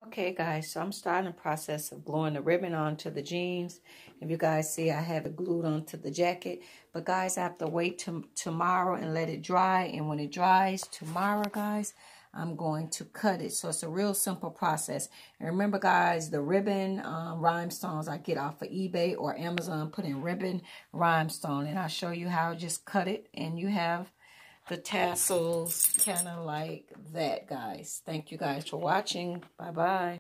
Okay guys, so I'm starting the process of gluing the ribbon onto the jeans. If you guys see, I have it glued onto the jacket. But guys, I have to wait till tomorrow and let it dry. And when it dries tomorrow, guys, I'm going to cut it. So it's a real simple process. And remember guys, the ribbon rhinestones I get off of eBay or Amazon, put in ribbon rhinestone. And I'll show you how I just cut it. And you have the tassels kind of like that, guys. Thank you guys for watching. Bye-bye.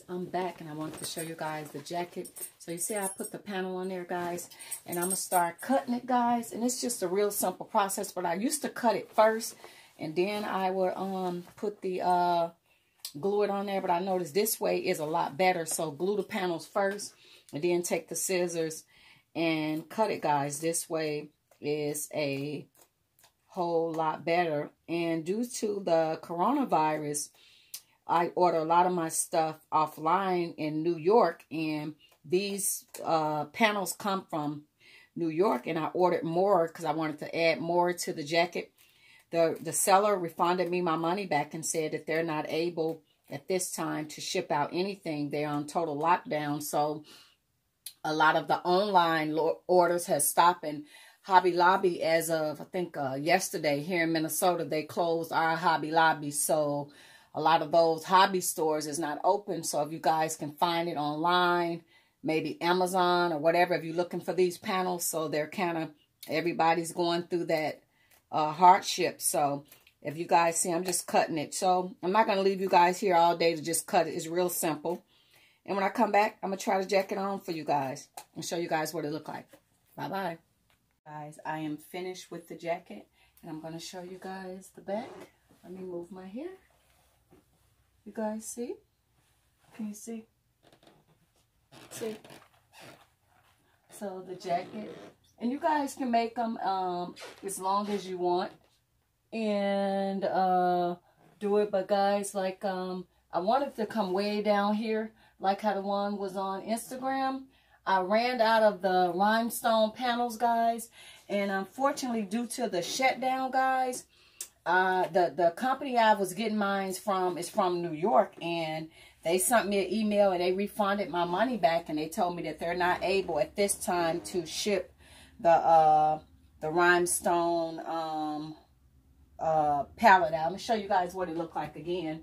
I'm back and I wanted to show you guys the jacket. So you see I put the panel on there, guys, and I'm gonna start cutting it, guys. And it's just a real simple process, but I used to cut it first and then I would put the glue it on there, but I noticed this way is a lot better. So glue the panels first and then take the scissors and cut it, guys. This way is a whole lot better. And due to the coronavirus, I order a lot of my stuff offline in New York, and these panels come from New York, and I ordered more because I wanted to add more to the jacket. The seller refunded me my money back and said that they're not able at this time to ship out anything. They're on total lockdown, so a lot of the online orders has stopped. And Hobby Lobby, as of I think yesterday here in Minnesota, they closed our Hobby Lobby, so a lot of those hobby stores is not open. So if you guys can find it online, maybe Amazon or whatever, if you're looking for these panels, so they're kind of, everybody's going through that hardship. So if you guys see, I'm just cutting it. So I'm not going to leave you guys here all day to just cut it. It's real simple. And when I come back, I'm going to try the jacket on for you guys and show you guys what it look like. Bye-bye. Guys, I am finished with the jacket, and I'm going to show you guys the back. Let me move my hair. You guys see? Can you see? See? So the jacket. And you guys can make them as long as you want. And do it. But guys, like I wanted to come way down here, like how the one was on Instagram. I ran out of the rhinestone panels, guys. And unfortunately, due to the shutdown, guys, the company I was getting mine from is from New York, and they sent me an email and they refunded my money back, and they told me that they're not able at this time to ship the rhinestone palette out. I'm gonna show you guys what it looked like again.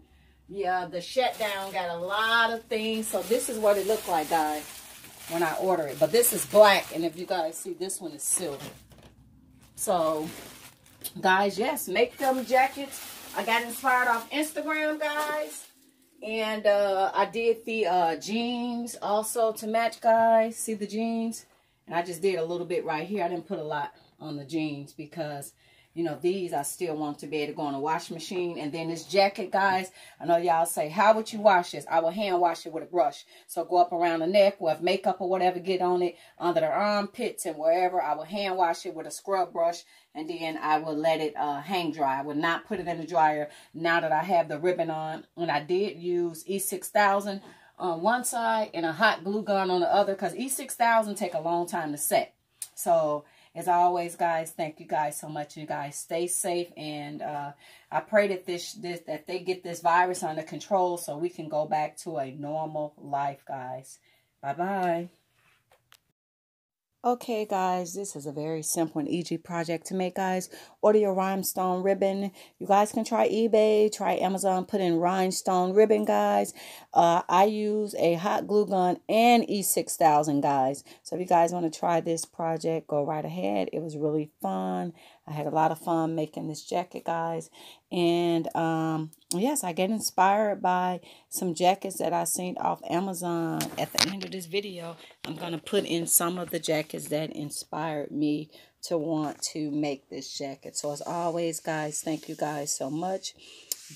Yeah, the shutdown got a lot of things, so this is what it looked like, guys, when I order it. But this is black, and if you guys see, this one is silver. So guys, yes, make them jackets. I got inspired off Instagram, guys. And I did the jeans also to match, guys. See the jeans? And I just did a little bit right here. I didn't put a lot on the jeans because, you know, these I still want to be able to go in a washing machine. And then this jacket, guys, I know y'all say, how would you wash this? I will hand wash it with a brush. So go up around the neck with makeup or whatever, get on it, under the armpits and wherever. I will hand wash it with a scrub brush. And then I will let it hang dry. I will not put it in the dryer now that I have the ribbon on. And I did use E6000 on one side and a hot glue gun on the other, because E6000 take a long time to set. So as always, guys, thank you guys so much. You guys stay safe, and I pray that that they get this virus under control so we can go back to a normal life, guys. Bye-bye. Okay, guys, this is a very simple and easy project to make, guys. Order your rhinestone ribbon. You guys can try eBay, try Amazon, put in rhinestone ribbon, guys. I use a hot glue gun and E6000, guys. So if you guys want to try this project, go right ahead. It was really fun. I had a lot of fun making this jacket, guys. And yes, I get inspired by some jackets that I seen off Amazon. At the end of this video, I'm going to put in some of the jackets that inspired me to want to make this jacket. So as always, guys, thank you guys so much.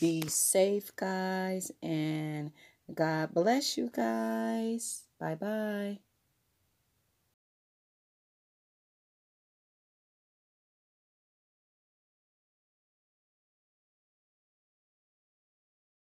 Be safe, guys, and God bless you guys. Bye-bye.